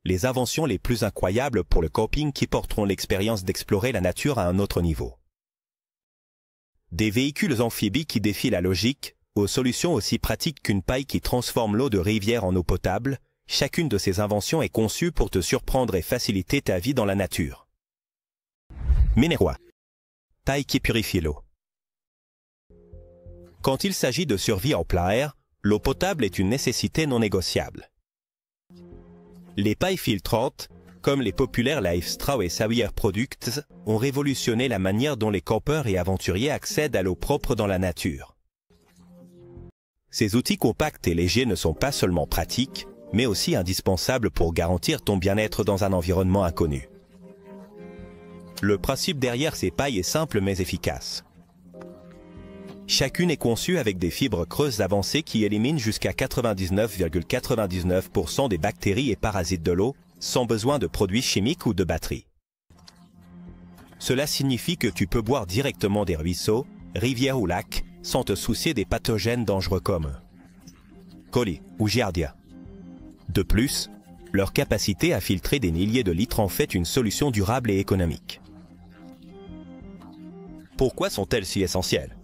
les inventions les plus incroyables pour le camping qui porteront l'expérience d'explorer la nature à un autre niveau. Des véhicules amphibies qui défient la logique, aux solutions aussi pratiques qu'une paille qui transforme l'eau de rivière en eau potable, chacune de ces inventions est conçue pour te surprendre et faciliter ta vie dans la nature. Mineroa. Paille qui purifie l'eau. Quand il s'agit de survie en plein air, l'eau potable est une nécessité non négociable. Les pailles filtrantes, comme les populaires Lifestraw et Sawyer Products, ont révolutionné la manière dont les campeurs et aventuriers accèdent à l'eau propre dans la nature. Ces outils compacts et légers ne sont pas seulement pratiques, mais aussi indispensables pour garantir ton bien-être dans un environnement inconnu. Le principe derrière ces pailles est simple mais efficace. Chacune est conçue avec des fibres creuses avancées qui éliminent jusqu'à 99,99% des bactéries et parasites de l'eau, sans besoin de produits chimiques ou de batteries. Cela signifie que tu peux boire directement des ruisseaux, rivières ou lacs, sans te soucier des pathogènes dangereux comme coli ou giardia. De plus, leur capacité à filtrer des milliers de litres en fait une solution durable et économique. Pourquoi sont-elles si essentielles?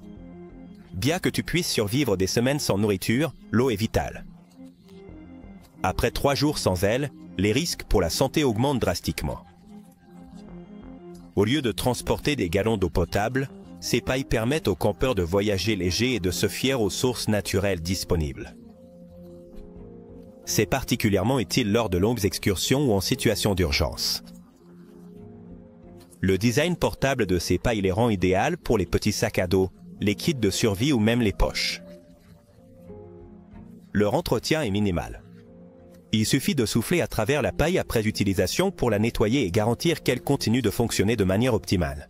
Bien que tu puisses survivre des semaines sans nourriture, l'eau est vitale. Après 3 jours sans elle, les risques pour la santé augmentent drastiquement. Au lieu de transporter des gallons d'eau potable, ces pailles permettent aux campeurs de voyager léger et de se fier aux sources naturelles disponibles. C'est particulièrement utile lors de longues excursions ou en situation d'urgence. Le design portable de ces pailles les rend idéales pour les petits sacs à dos, les kits de survie ou même les poches. Leur entretien est minimal. Il suffit de souffler à travers la paille après utilisation pour la nettoyer et garantir qu'elle continue de fonctionner de manière optimale.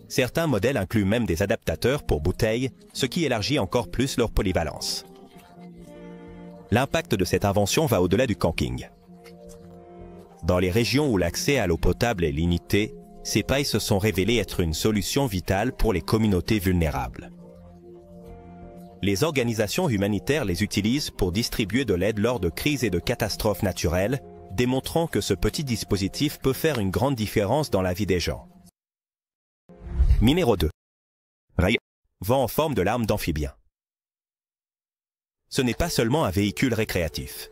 Certains modèles incluent même des adaptateurs pour bouteilles, ce qui élargit encore plus leur polyvalence. L'impact de cette invention va au-delà du camping. Dans les régions où l'accès à l'eau potable est limité, ces pailles se sont révélées être une solution vitale pour les communautés vulnérables. Les organisations humanitaires les utilisent pour distribuer de l'aide lors de crises et de catastrophes naturelles, démontrant que ce petit dispositif peut faire une grande différence dans la vie des gens. Numéro 2. Vent en forme de lame d'amphibien. Ce n'est pas seulement un véhicule récréatif.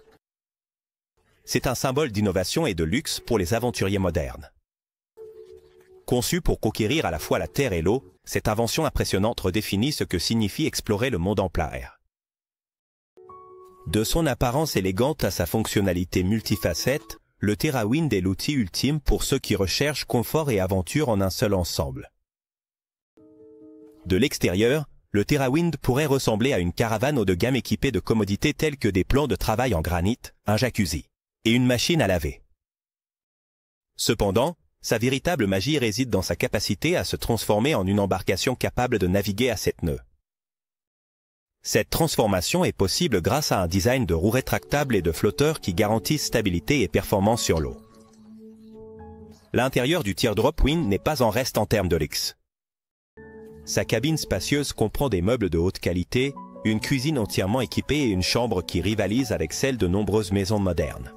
C'est un symbole d'innovation et de luxe pour les aventuriers modernes. Conçu pour conquérir à la fois la terre et l'eau, cette invention impressionnante redéfinit ce que signifie explorer le monde en plein air. De son apparence élégante à sa fonctionnalité multifacette, le TerraWind est l'outil ultime pour ceux qui recherchent confort et aventure en un seul ensemble. De l'extérieur, le TerraWind pourrait ressembler à une caravane haut de gamme équipée de commodités telles que des plans de travail en granit, un jacuzzi et une machine à laver. Cependant, sa véritable magie réside dans sa capacité à se transformer en une embarcation capable de naviguer à 7 nœuds. Cette transformation est possible grâce à un design de roues rétractables et de flotteurs qui garantissent stabilité et performance sur l'eau. L'intérieur du Teardrop Wind n'est pas en reste en termes de luxe. Sa cabine spacieuse comprend des meubles de haute qualité, une cuisine entièrement équipée et une chambre qui rivalise avec celle de nombreuses maisons modernes.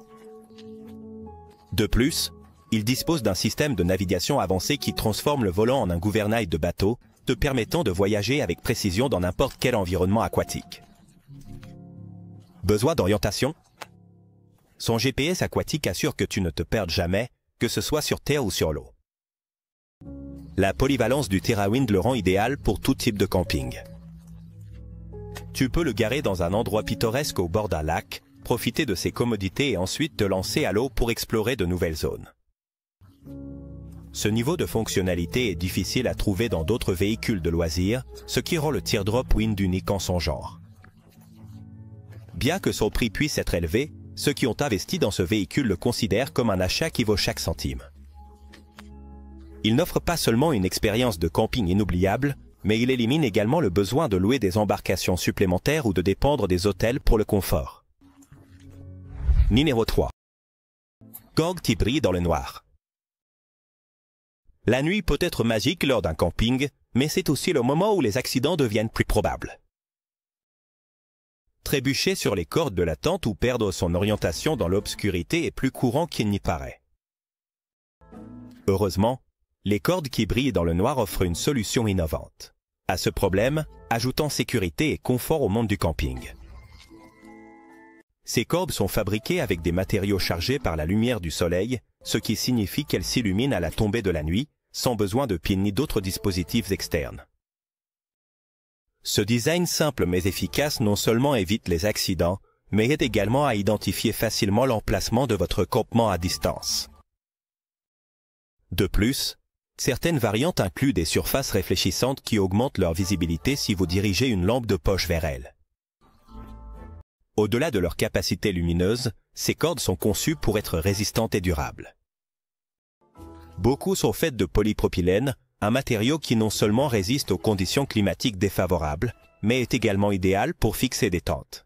De plus, il dispose d'un système de navigation avancé qui transforme le volant en un gouvernail de bateau, te permettant de voyager avec précision dans n'importe quel environnement aquatique. Besoin d'orientation? Son GPS aquatique assure que tu ne te perdes jamais, que ce soit sur terre ou sur l'eau. La polyvalence du TerraWind le rend idéal pour tout type de camping. Tu peux le garer dans un endroit pittoresque au bord d'un lac, profiter de ses commodités et ensuite te lancer à l'eau pour explorer de nouvelles zones. Ce niveau de fonctionnalité est difficile à trouver dans d'autres véhicules de loisirs, ce qui rend le Teardrop Wind unique en son genre. Bien que son prix puisse être élevé, ceux qui ont investi dans ce véhicule le considèrent comme un achat qui vaut chaque centime. Il n'offre pas seulement une expérience de camping inoubliable, mais il élimine également le besoin de louer des embarcations supplémentaires ou de dépendre des hôtels pour le confort. Numéro 3. Gang qui brille dans le noir. La nuit peut être magique lors d'un camping, mais c'est aussi le moment où les accidents deviennent plus probables. Trébucher sur les cordes de la tente ou perdre son orientation dans l'obscurité est plus courant qu'il n'y paraît. Heureusement, les cordes qui brillent dans le noir offrent une solution innovante. À ce problème, ajoutant sécurité et confort au monde du camping. Ces cordes sont fabriquées avec des matériaux chargés par la lumière du soleil, ce qui signifie qu'elles s'illuminent à la tombée de la nuit, sans besoin de piles ni d'autres dispositifs externes. Ce design simple mais efficace non seulement évite les accidents, mais aide également à identifier facilement l'emplacement de votre campement à distance. De plus, certaines variantes incluent des surfaces réfléchissantes qui augmentent leur visibilité si vous dirigez une lampe de poche vers elles. Au-delà de leur capacité lumineuse, ces cordes sont conçues pour être résistantes et durables. Beaucoup sont faites de polypropylène, un matériau qui non seulement résiste aux conditions climatiques défavorables, mais est également idéal pour fixer des tentes,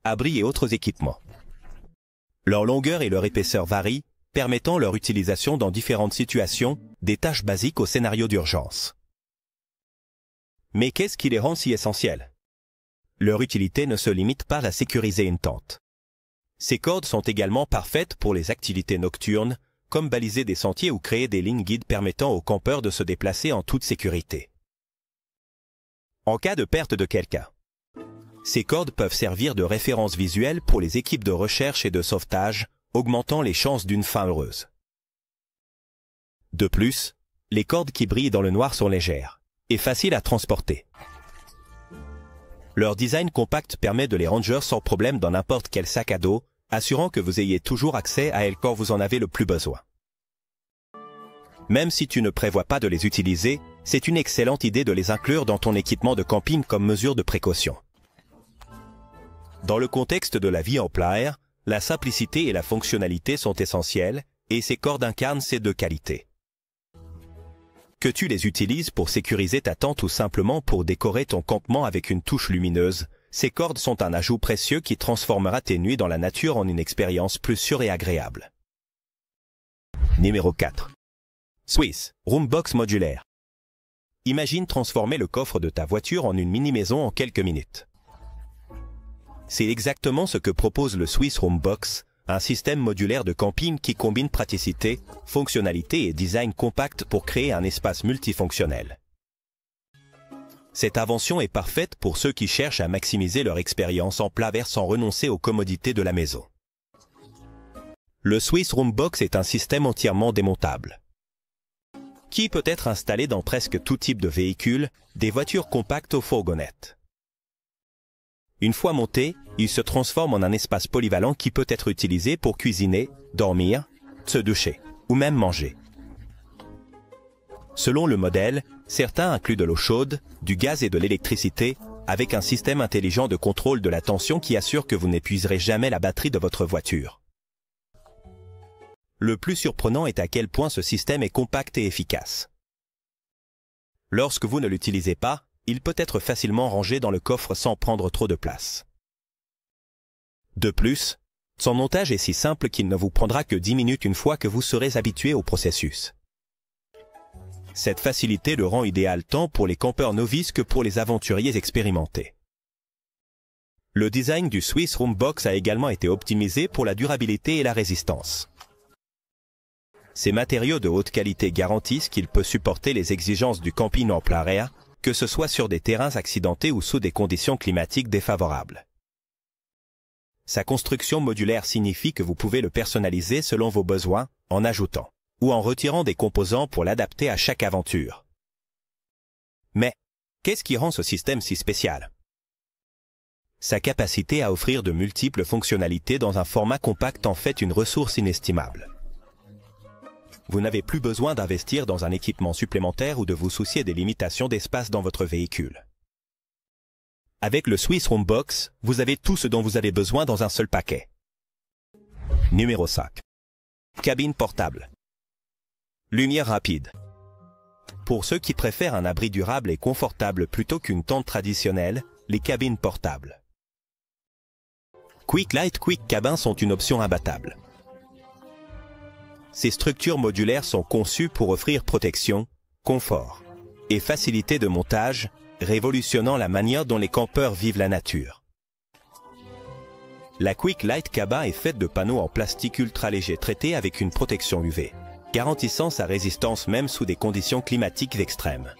abris et autres équipements. Leur longueur et leur épaisseur varient, permettant leur utilisation dans différentes situations, des tâches basiques au scénario d'urgence. Mais qu'est-ce qui les rend si essentiels? Leur utilité ne se limite pas à sécuriser une tente. Ces cordes sont également parfaites pour les activités nocturnes, comme baliser des sentiers ou créer des lignes guides permettant aux campeurs de se déplacer en toute sécurité. En cas de perte de quelqu'un, ces cordes peuvent servir de référence visuelle pour les équipes de recherche et de sauvetage, augmentant les chances d'une fin heureuse. De plus, les cordes qui brillent dans le noir sont légères et faciles à transporter. Leur design compact permet de les ranger sans problème dans n'importe quel sac à dos, assurant que vous ayez toujours accès à elles quand vous en avez le plus besoin. Même si tu ne prévois pas de les utiliser, c'est une excellente idée de les inclure dans ton équipement de camping comme mesure de précaution. Dans le contexte de la vie en plein air, la simplicité et la fonctionnalité sont essentielles, et ces cordes incarnent ces deux qualités. Que tu les utilises pour sécuriser ta tente ou simplement pour décorer ton campement avec une touche lumineuse, ces cordes sont un ajout précieux qui transformera tes nuits dans la nature en une expérience plus sûre et agréable. Numéro 4. Swiss Roombox modulaire. Imagine transformer le coffre de ta voiture en une mini-maison en quelques minutes. C'est exactement ce que propose le Swiss Roombox, un système modulaire de camping qui combine praticité, fonctionnalité et design compact pour créer un espace multifonctionnel. Cette invention est parfaite pour ceux qui cherchent à maximiser leur expérience en plein air sans renoncer aux commodités de la maison. Le Swiss Roombox est un système entièrement démontable, qui peut être installé dans presque tout type de véhicule, des voitures compactes aux fourgonnettes. Une fois monté, il se transforme en un espace polyvalent qui peut être utilisé pour cuisiner, dormir, se doucher ou même manger. Selon le modèle, certains incluent de l'eau chaude, du gaz et de l'électricité, avec un système intelligent de contrôle de la tension qui assure que vous n'épuiserez jamais la batterie de votre voiture. Le plus surprenant est à quel point ce système est compact et efficace. Lorsque vous ne l'utilisez pas, il peut être facilement rangé dans le coffre sans prendre trop de place. De plus, son montage est si simple qu'il ne vous prendra que 10 minutes une fois que vous serez habitué au processus. Cette facilité le rend idéal tant pour les campeurs novices que pour les aventuriers expérimentés. Le design du Swiss Roombox a également été optimisé pour la durabilité et la résistance. Ces matériaux de haute qualité garantissent qu'il peut supporter les exigences du camping en plein air, que ce soit sur des terrains accidentés ou sous des conditions climatiques défavorables. Sa construction modulaire signifie que vous pouvez le personnaliser selon vos besoins, en ajoutant ou en retirant des composants pour l'adapter à chaque aventure. Mais, qu'est-ce qui rend ce système si spécial? Sa capacité à offrir de multiples fonctionnalités dans un format compact en fait une ressource inestimable. Vous n'avez plus besoin d'investir dans un équipement supplémentaire ou de vous soucier des limitations d'espace dans votre véhicule. Avec le Swiss Roombox, vous avez tout ce dont vous avez besoin dans un seul paquet. Numéro 5. Cabine portable. Lumière rapide. Pour ceux qui préfèrent un abri durable et confortable plutôt qu'une tente traditionnelle, les cabines portables. Quick Light Quick Cabin sont une option imbattable. Ces structures modulaires sont conçues pour offrir protection, confort et facilité de montage, révolutionnant la manière dont les campeurs vivent la nature. La Quick Light Cabin est faite de panneaux en plastique ultra léger traités avec une protection UV, garantissant sa résistance même sous des conditions climatiques extrêmes.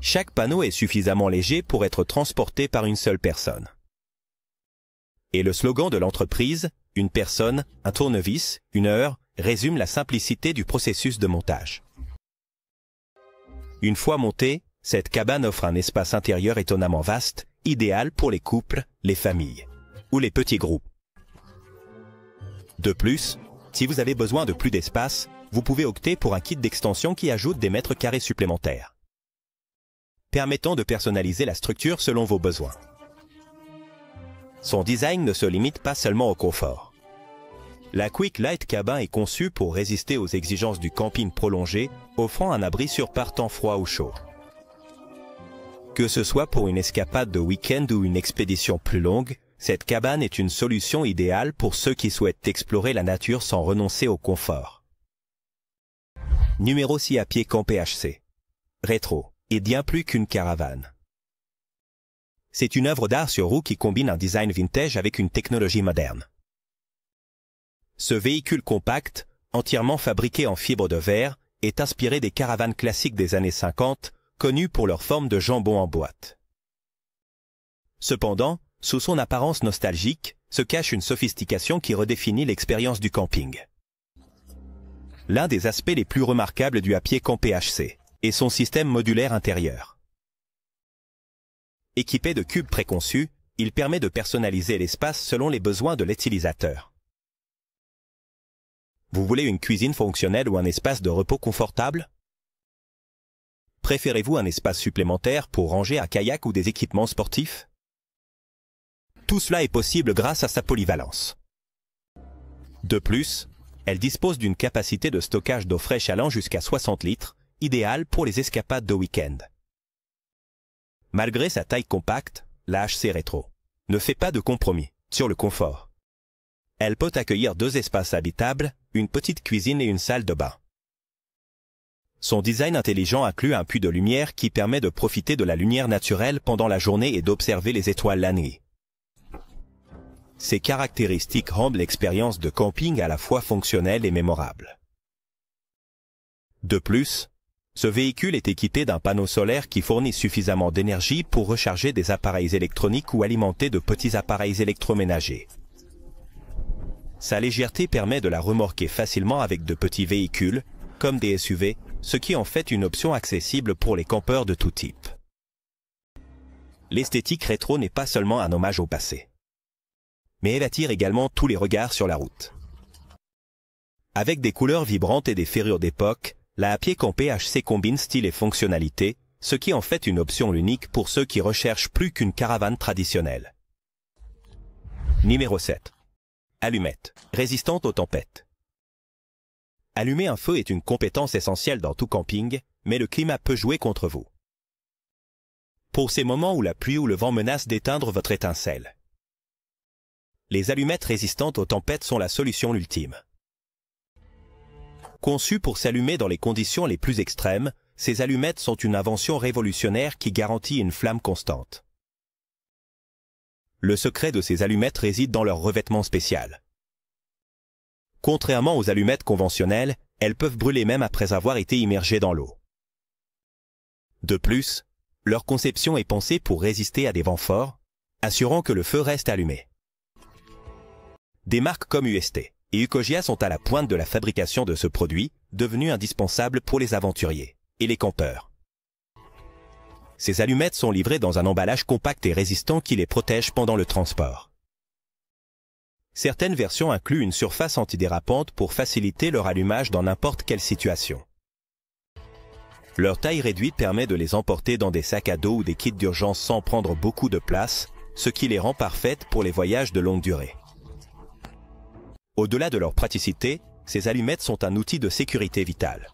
Chaque panneau est suffisamment léger pour être transporté par une seule personne. Et le slogan de l'entreprise, « Une personne, un tournevis, une heure », résume la simplicité du processus de montage. Une fois montée, cette cabane offre un espace intérieur étonnamment vaste, idéal pour les couples, les familles ou les petits groupes. De plus, si vous avez besoin de plus d'espace, vous pouvez opter pour un kit d'extension qui ajoute des mètres carrés supplémentaires, permettant de personnaliser la structure selon vos besoins. Son design ne se limite pas seulement au confort. La Quick Light Cabin est conçue pour résister aux exigences du camping prolongé, offrant un abri sur partant froid ou chaud. Que ce soit pour une escapade de week-end ou une expédition plus longue, cette cabane est une solution idéale pour ceux qui souhaitent explorer la nature sans renoncer au confort. Numéro 6 à pied camp PHC. Rétro, et bien plus qu'une caravane. C'est une œuvre d'art sur roue qui combine un design vintage avec une technologie moderne. Ce véhicule compact, entièrement fabriqué en fibre de verre, est inspiré des caravanes classiques des années 50, connues pour leur forme de jambon en boîte. Cependant, sous son apparence nostalgique, se cache une sophistication qui redéfinit l'expérience du camping. L'un des aspects les plus remarquables du à-pied camp PHC est son système modulaire intérieur. Équipé de cubes préconçus, il permet de personnaliser l'espace selon les besoins de l'utilisateur. Vous voulez une cuisine fonctionnelle ou un espace de repos confortable? Préférez-vous un espace supplémentaire pour ranger un kayak ou des équipements sportifs? Tout cela est possible grâce à sa polyvalence. De plus, elle dispose d'une capacité de stockage d'eau fraîche allant jusqu'à 60 litres, idéale pour les escapades de week-end. Malgré sa taille compacte, la HC Rétro ne fait pas de compromis sur le confort. Elle peut accueillir 2 espaces habitables, une petite cuisine et une salle de bain. Son design intelligent inclut un puits de lumière qui permet de profiter de la lumière naturelle pendant la journée et d'observer les étoiles la nuit. Ces caractéristiques rendent l'expérience de camping à la fois fonctionnelle et mémorable. De plus, ce véhicule est équipé d'un panneau solaire qui fournit suffisamment d'énergie pour recharger des appareils électroniques ou alimenter de petits appareils électroménagers. Sa légèreté permet de la remorquer facilement avec de petits véhicules, comme des SUV, ce qui en fait une option accessible pour les campeurs de tout type. L'esthétique rétro n'est pas seulement un hommage au passé, mais elle attire également tous les regards sur la route. Avec des couleurs vibrantes et des ferrures d'époque, la à-pied camp PHC combine style et fonctionnalité, ce qui en fait une option unique pour ceux qui recherchent plus qu'une caravane traditionnelle. Numéro 7. Allumette, résistante aux tempêtes. Allumer un feu est une compétence essentielle dans tout camping, mais le climat peut jouer contre vous. Pour ces moments où la pluie ou le vent menacent d'éteindre votre étincelle, les allumettes résistantes aux tempêtes sont la solution ultime. Conçues pour s'allumer dans les conditions les plus extrêmes, ces allumettes sont une invention révolutionnaire qui garantit une flamme constante. Le secret de ces allumettes réside dans leur revêtement spécial. Contrairement aux allumettes conventionnelles, elles peuvent brûler même après avoir été immergées dans l'eau. De plus, leur conception est pensée pour résister à des vents forts, assurant que le feu reste allumé. Des marques comme UST et Ucogia sont à la pointe de la fabrication de ce produit, devenu indispensable pour les aventuriers et les campeurs. Ces allumettes sont livrées dans un emballage compact et résistant qui les protège pendant le transport. Certaines versions incluent une surface antidérapante pour faciliter leur allumage dans n'importe quelle situation. Leur taille réduite permet de les emporter dans des sacs à dos ou des kits d'urgence sans prendre beaucoup de place, ce qui les rend parfaites pour les voyages de longue durée. Au-delà de leur praticité, ces allumettes sont un outil de sécurité vitale.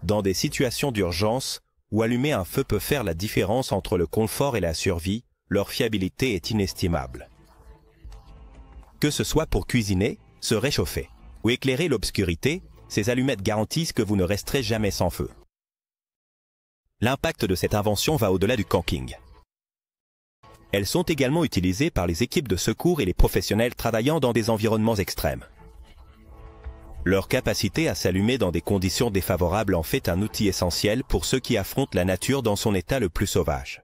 Dans des situations d'urgence, où allumer un feu peut faire la différence entre le confort et la survie, leur fiabilité est inestimable. Que ce soit pour cuisiner, se réchauffer ou éclairer l'obscurité, ces allumettes garantissent que vous ne resterez jamais sans feu. L'impact de cette invention va au-delà du camping. Elles sont également utilisées par les équipes de secours et les professionnels travaillant dans des environnements extrêmes. Leur capacité à s'allumer dans des conditions défavorables en fait un outil essentiel pour ceux qui affrontent la nature dans son état le plus sauvage.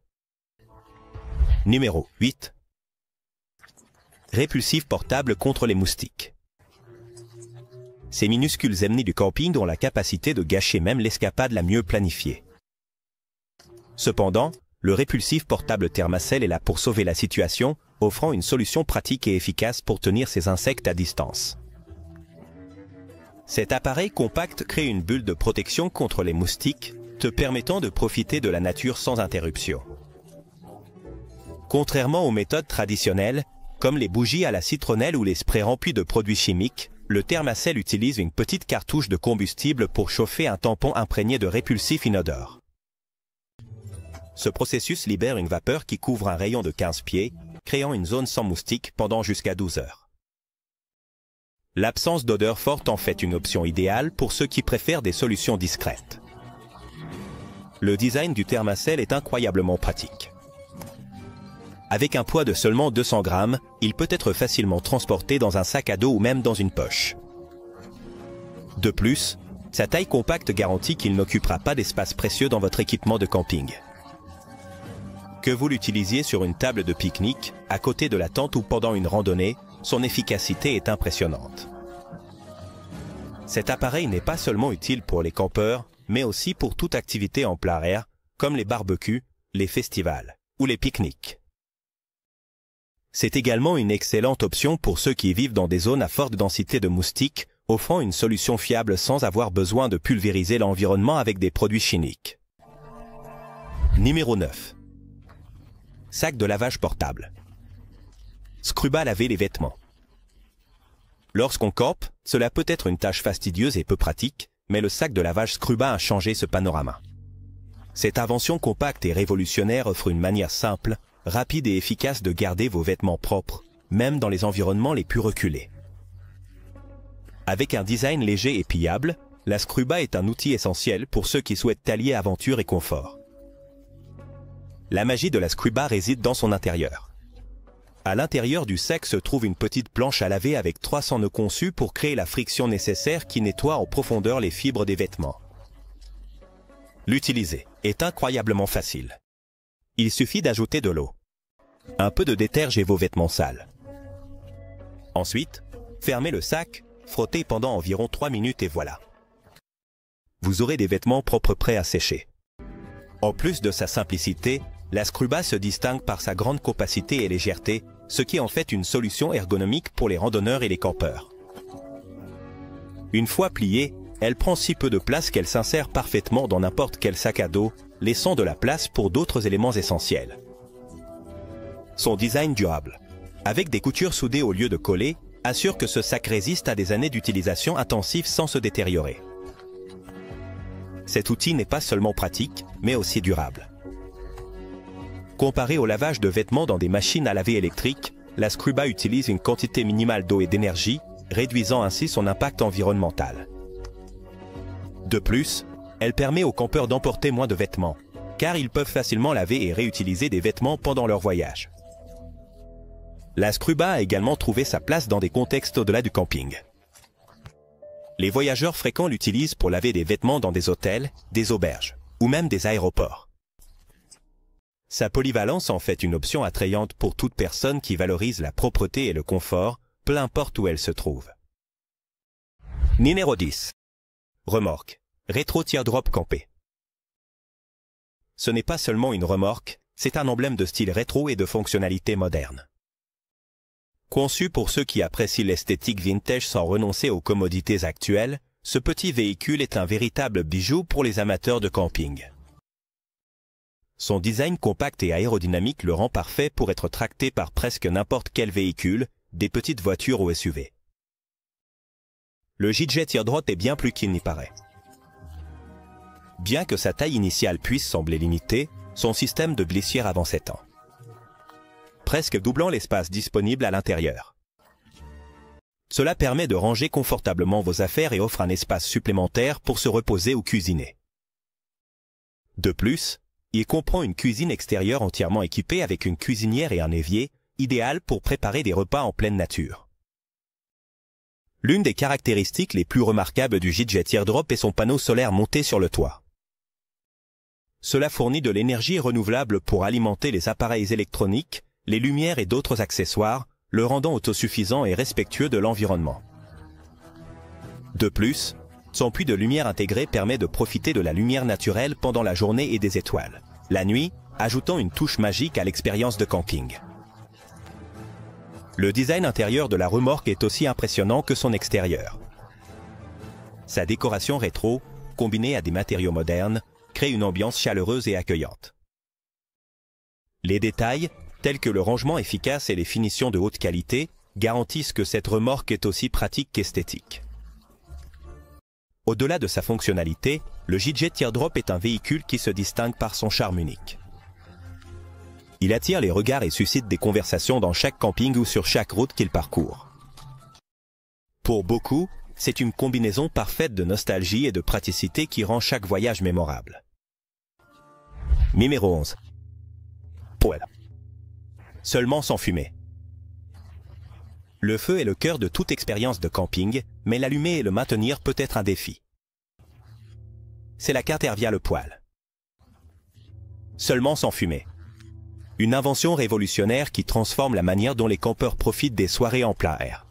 Numéro 8. Répulsif portable contre les moustiques. Ces minuscules ennemis du camping ont la capacité de gâcher même l'escapade la mieux planifiée. Cependant, le répulsif portable Thermacell est là pour sauver la situation, offrant une solution pratique et efficace pour tenir ces insectes à distance. Cet appareil compact crée une bulle de protection contre les moustiques, te permettant de profiter de la nature sans interruption. Contrairement aux méthodes traditionnelles, comme les bougies à la citronnelle ou les sprays remplis de produits chimiques, le Thermacell utilise une petite cartouche de combustible pour chauffer un tampon imprégné de répulsif inodore. Ce processus libère une vapeur qui couvre un rayon de 15 pieds, créant une zone sans moustiques pendant jusqu'à 12 heures. L'absence d'odeur forte en fait une option idéale pour ceux qui préfèrent des solutions discrètes. Le design du Thermacell est incroyablement pratique. Avec un poids de seulement 200 grammes, il peut être facilement transporté dans un sac à dos ou même dans une poche. De plus, sa taille compacte garantit qu'il n'occupera pas d'espace précieux dans votre équipement de camping. Que vous l'utilisiez sur une table de pique-nique, à côté de la tente ou pendant une randonnée, son efficacité est impressionnante. Cet appareil n'est pas seulement utile pour les campeurs, mais aussi pour toute activité en plein air, comme les barbecues, les festivals ou les pique-niques. C'est également une excellente option pour ceux qui vivent dans des zones à forte densité de moustiques, offrant une solution fiable sans avoir besoin de pulvériser l'environnement avec des produits chimiques. Numéro 9. Sac de lavage portable. Scruba à laver les vêtements. Lorsqu'on campe, cela peut être une tâche fastidieuse et peu pratique, mais le sac de lavage Scruba a changé ce panorama. Cette invention compacte et révolutionnaire offre une manière simple, rapide et efficace de garder vos vêtements propres, même dans les environnements les plus reculés. Avec un design léger et pliable, la Scruba est un outil essentiel pour ceux qui souhaitent allier aventure et confort. La magie de la Scruba réside dans son intérieur. À l'intérieur du sac se trouve une petite planche à laver avec 300 nœuds conçus pour créer la friction nécessaire qui nettoie en profondeur les fibres des vêtements. L'utiliser est incroyablement facile. Il suffit d'ajouter de l'eau, un peu de déterge et vos vêtements sales. Ensuite, fermez le sac, frottez pendant environ 3 minutes et voilà. Vous aurez des vêtements propres prêts à sécher. En plus de sa simplicité, la Scruba se distingue par sa grande compacité et légèreté, ce qui en fait une solution ergonomique pour les randonneurs et les campeurs. Une fois pliée, elle prend si peu de place qu'elle s'insère parfaitement dans n'importe quel sac à dos, laissant de la place pour d'autres éléments essentiels. Son design durable, avec des coutures soudées au lieu de coller, assure que ce sac résiste à des années d'utilisation intensive sans se détériorer. Cet outil n'est pas seulement pratique, mais aussi durable. Comparé au lavage de vêtements dans des machines à laver électriques, la Scruba utilise une quantité minimale d'eau et d'énergie, réduisant ainsi son impact environnemental. De plus, elle permet aux campeurs d'emporter moins de vêtements, car ils peuvent facilement laver et réutiliser des vêtements pendant leur voyage. La Scruba a également trouvé sa place dans des contextes au-delà du camping. Les voyageurs fréquents l'utilisent pour laver des vêtements dans des hôtels, des auberges ou même des aéroports. Sa polyvalence en fait une option attrayante pour toute personne qui valorise la propreté et le confort, peu importe où elle se trouve. Numéro 10. Remorque. Rétro Teardrop campé. Ce n'est pas seulement une remorque, c'est un emblème de style rétro et de fonctionnalité moderne. Conçu pour ceux qui apprécient l'esthétique vintage sans renoncer aux commodités actuelles, ce petit véhicule est un véritable bijou pour les amateurs de camping. Son design compact et aérodynamique le rend parfait pour être tracté par presque n'importe quel véhicule, des petites voitures ou SUV. Le Gidget Teardrop est bien plus qu'il n'y paraît. Bien que sa taille initiale puisse sembler limitée, son système de glissière avant 7 ans, presque doublant l'espace disponible à l'intérieur. Cela permet de ranger confortablement vos affaires et offre un espace supplémentaire pour se reposer ou cuisiner. De plus, Il comprend une cuisine extérieure entièrement équipée avec une cuisinière et un évier, idéal pour préparer des repas en pleine nature. L'une des caractéristiques les plus remarquables du JetJet Teardrop est son panneau solaire monté sur le toit. Cela fournit de l'énergie renouvelable pour alimenter les appareils électroniques, les lumières et d'autres accessoires, le rendant autosuffisant et respectueux de l'environnement. De plus, son puits de lumière intégré permet de profiter de la lumière naturelle pendant la journée et des étoiles, la nuit, ajoutant une touche magique à l'expérience de camping. Le design intérieur de la remorque est aussi impressionnant que son extérieur. Sa décoration rétro, combinée à des matériaux modernes, crée une ambiance chaleureuse et accueillante. Les détails, tels que le rangement efficace et les finitions de haute qualité, garantissent que cette remorque est aussi pratique qu'esthétique. Au-delà de sa fonctionnalité, le JetJet Teardrop est un véhicule qui se distingue par son charme unique. Il attire les regards et suscite des conversations dans chaque camping ou sur chaque route qu'il parcourt. Pour beaucoup, c'est une combinaison parfaite de nostalgie et de praticité qui rend chaque voyage mémorable. Numéro 11. Poêle. Seulement sans fumée. Le feu est le cœur de toute expérience de camping, mais l'allumer et le maintenir peut être un défi. C'est la Carter via le poêle. Seulement sans fumée. Une invention révolutionnaire qui transforme la manière dont les campeurs profitent des soirées en plein air.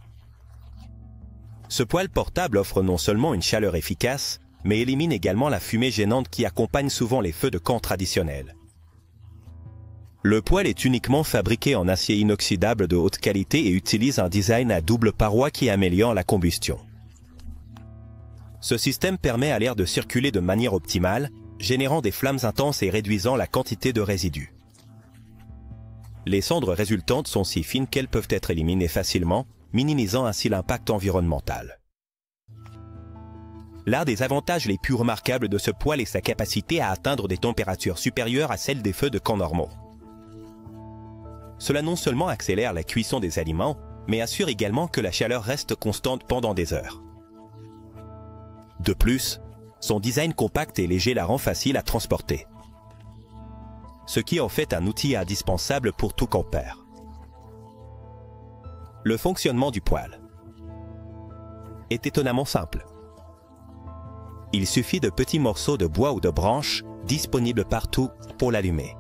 Ce poêle portable offre non seulement une chaleur efficace, mais élimine également la fumée gênante qui accompagne souvent les feux de camp traditionnels. Le poêle est uniquement fabriqué en acier inoxydable de haute qualité et utilise un design à double paroi qui améliore la combustion. Ce système permet à l'air de circuler de manière optimale, générant des flammes intenses et réduisant la quantité de résidus. Les cendres résultantes sont si fines qu'elles peuvent être éliminées facilement, minimisant ainsi l'impact environnemental. L'un des avantages les plus remarquables de ce poêle est sa capacité à atteindre des températures supérieures à celles des feux de camp normaux. Cela non seulement accélère la cuisson des aliments, mais assure également que la chaleur reste constante pendant des heures. De plus, son design compact et léger la rend facile à transporter, ce qui en fait un outil indispensable pour tout campeur. Le fonctionnement du poêle est étonnamment simple. Il suffit de petits morceaux de bois ou de branches disponibles partout pour l'allumer.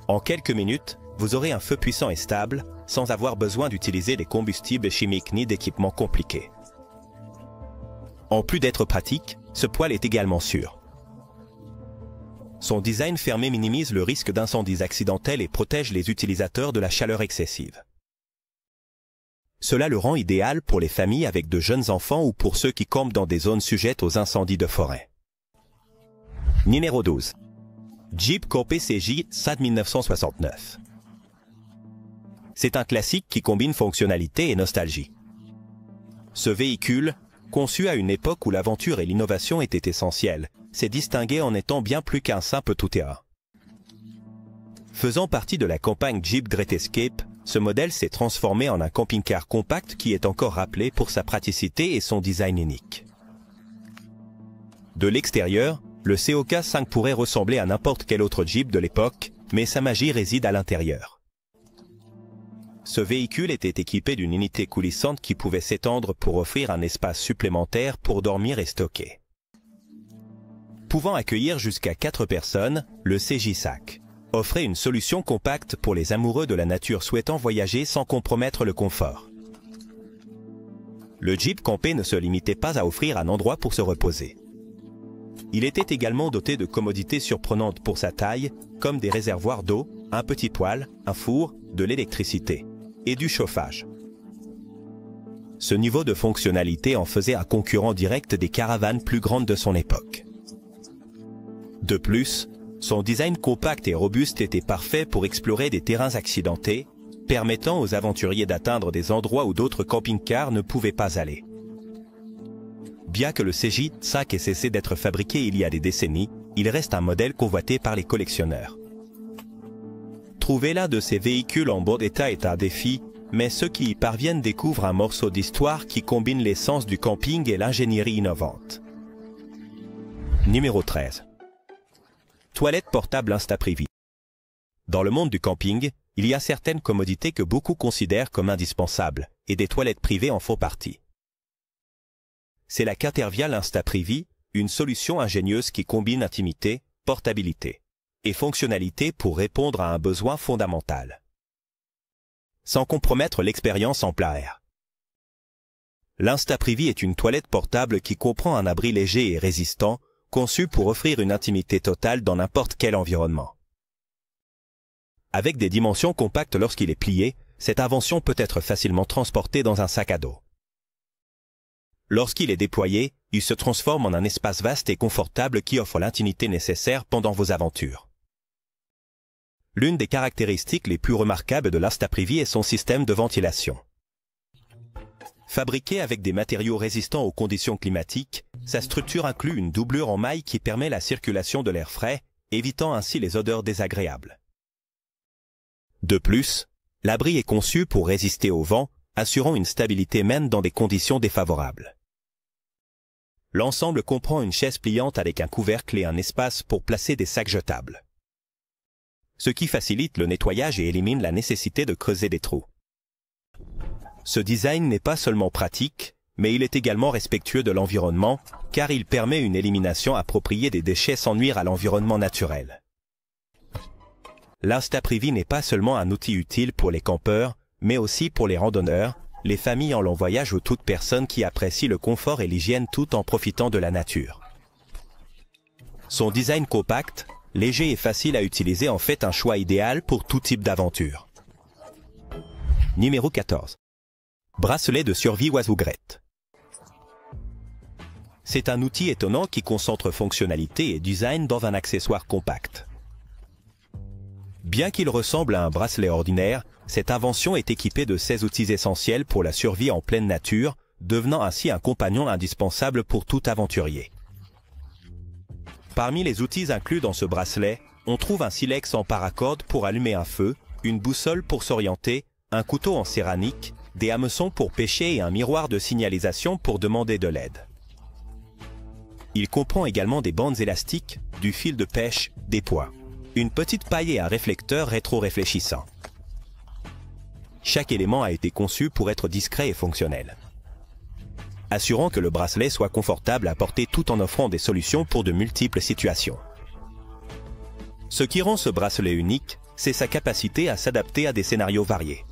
En quelques minutes, vous aurez un feu puissant et stable, sans avoir besoin d'utiliser des combustibles chimiques ni d'équipements compliqués. En plus d'être pratique, ce poêle est également sûr. Son design fermé minimise le risque d'incendies accidentels et protège les utilisateurs de la chaleur excessive. Cela le rend idéal pour les familles avec de jeunes enfants ou pour ceux qui campent dans des zones sujettes aux incendies de forêt. Numéro 12. Jeep Compass CJ 5969. C'est un classique qui combine fonctionnalité et nostalgie. Ce véhicule, conçu à une époque où l'aventure et l'innovation étaient essentielles, s'est distingué en étant bien plus qu'un simple tout-terrain. Faisant partie de la campagne Jeep Great Escape, ce modèle s'est transformé en un camping-car compact qui est encore rappelé pour sa praticité et son design unique. De l'extérieur, le COK5 pourrait ressembler à n'importe quel autre Jeep de l'époque, mais sa magie réside à l'intérieur. Ce véhicule était équipé d'une unité coulissante qui pouvait s'étendre pour offrir un espace supplémentaire pour dormir et stocker. Pouvant accueillir jusqu'à 4 personnes, le CJ5 offrait une solution compacte pour les amoureux de la nature souhaitant voyager sans compromettre le confort. Le Jeep campé ne se limitait pas à offrir un endroit pour se reposer. Il était également doté de commodités surprenantes pour sa taille, comme des réservoirs d'eau, un petit poêle, un four, de l'électricité et du chauffage. Ce niveau de fonctionnalité en faisait un concurrent direct des caravanes plus grandes de son époque. De plus, son design compact et robuste était parfait pour explorer des terrains accidentés, permettant aux aventuriers d'atteindre des endroits où d'autres camping-cars ne pouvaient pas aller. Bien que le CJ5 ait cessé d'être fabriqué il y a des décennies, il reste un modèle convoité par les collectionneurs. Trouver l'un de ces véhicules en bon état est un défi, mais ceux qui y parviennent découvrent un morceau d'histoire qui combine l'essence du camping et l'ingénierie innovante. Numéro 13. Toilette portable InstaPrivy. Dans le monde du camping, il y a certaines commodités que beaucoup considèrent comme indispensables, et des toilettes privées en font partie. C'est là qu'intervient l'InstaPrivy, une solution ingénieuse qui combine intimité, portabilité et fonctionnalité pour répondre à un besoin fondamental, sans compromettre l'expérience en plein air. L'InstaPrivy est une toilette portable qui comprend un abri léger et résistant, conçu pour offrir une intimité totale dans n'importe quel environnement. Avec des dimensions compactes lorsqu'il est plié, cette invention peut être facilement transportée dans un sac à dos. Lorsqu'il est déployé, il se transforme en un espace vaste et confortable qui offre l'intimité nécessaire pendant vos aventures. L'une des caractéristiques les plus remarquables de l'InstaPrivy est son système de ventilation. Fabriqué avec des matériaux résistants aux conditions climatiques, sa structure inclut une doublure en maille qui permet la circulation de l'air frais, évitant ainsi les odeurs désagréables. De plus, l'abri est conçu pour résister au vent, assurant une stabilité même dans des conditions défavorables. L'ensemble comprend une chaise pliante avec un couvercle et un espace pour placer des sacs jetables, ce qui facilite le nettoyage et élimine la nécessité de creuser des trous. Ce design n'est pas seulement pratique, mais il est également respectueux de l'environnement, car il permet une élimination appropriée des déchets sans nuire à l'environnement naturel. L'InstaPrivy n'est pas seulement un outil utile pour les campeurs, mais aussi pour les randonneurs, les familles en long voyage ou toute personne qui apprécie le confort et l'hygiène tout en profitant de la nature. Son design compact, léger et facile à utiliser en fait un choix idéal pour tout type d'aventure. Numéro 14. Bracelet de survie Oiseaugrette. C'est un outil étonnant qui concentre fonctionnalité et design dans un accessoire compact. Bien qu'il ressemble à un bracelet ordinaire, cette invention est équipée de 16 outils essentiels pour la survie en pleine nature, devenant ainsi un compagnon indispensable pour tout aventurier. Parmi les outils inclus dans ce bracelet, on trouve un silex en paracorde pour allumer un feu, une boussole pour s'orienter, un couteau en céramique, des hameçons pour pêcher et un miroir de signalisation pour demander de l'aide. Il comprend également des bandes élastiques, du fil de pêche, des poids, une petite paille et un réflecteur rétro-réfléchissant. Chaque élément a été conçu pour être discret et fonctionnel, assurant que le bracelet soit confortable à porter tout en offrant des solutions pour de multiples situations. Ce qui rend ce bracelet unique, c'est sa capacité à s'adapter à des scénarios variés.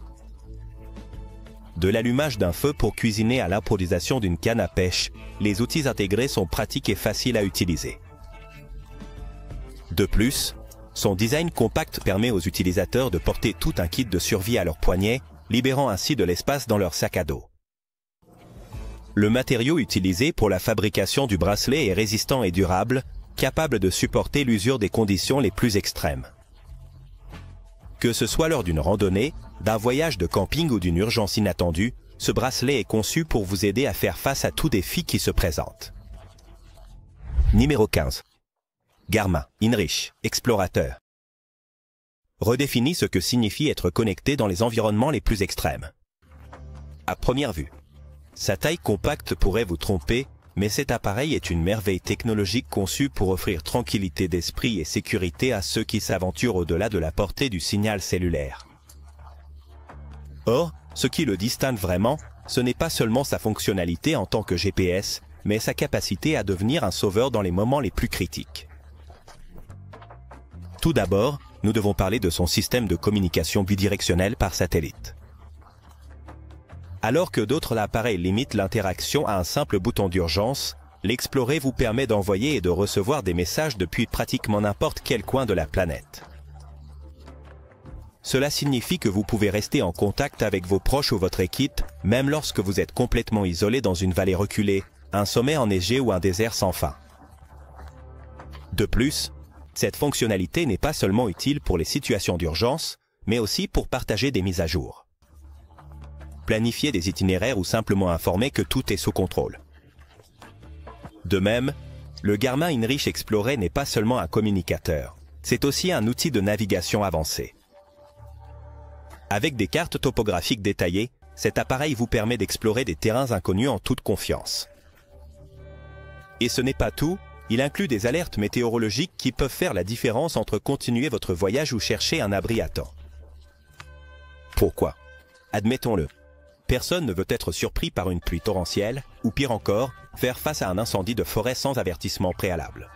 De l'allumage d'un feu pour cuisiner à l'improvisation d'une canne à pêche, les outils intégrés sont pratiques et faciles à utiliser. De plus, son design compact permet aux utilisateurs de porter tout un kit de survie à leur poignet, libérant ainsi de l'espace dans leur sac à dos. Le matériau utilisé pour la fabrication du bracelet est résistant et durable, capable de supporter l'usure des conditions les plus extrêmes. Que ce soit lors d'une randonnée, d'un voyage de camping ou d'une urgence inattendue, ce bracelet est conçu pour vous aider à faire face à tout défi qui se présente. Numéro 15. Garmin Inrich Explorateur. Redéfinit ce que signifie être connecté dans les environnements les plus extrêmes. À première vue, sa taille compacte pourrait vous tromper, mais cet appareil est une merveille technologique conçue pour offrir tranquillité d'esprit et sécurité à ceux qui s'aventurent au-delà de la portée du signal cellulaire. Or, ce qui le distingue vraiment, ce n'est pas seulement sa fonctionnalité en tant que GPS, mais sa capacité à devenir un sauveur dans les moments les plus critiques. Tout d'abord, nous devons parler de son système de communication bidirectionnelle par satellite. Alors que d'autres appareils limitent l'interaction à un simple bouton d'urgence, l'Explorer vous permet d'envoyer et de recevoir des messages depuis pratiquement n'importe quel coin de la planète. Cela signifie que vous pouvez rester en contact avec vos proches ou votre équipe, même lorsque vous êtes complètement isolé dans une vallée reculée, un sommet enneigé ou un désert sans fin. De plus, cette fonctionnalité n'est pas seulement utile pour les situations d'urgence, mais aussi pour partager des mises à jour, planifier des itinéraires ou simplement informer que tout est sous contrôle. De même, le Garmin Inrich Explorer n'est pas seulement un communicateur, c'est aussi un outil de navigation avancé. Avec des cartes topographiques détaillées, cet appareil vous permet d'explorer des terrains inconnus en toute confiance. Et ce n'est pas tout, Il inclut des alertes météorologiques qui peuvent faire la différence entre continuer votre voyage ou chercher un abri à temps. Pourquoi? Admettons-le. Personne ne veut être surpris par une pluie torrentielle, ou pire encore, faire face à un incendie de forêt sans avertissement préalable.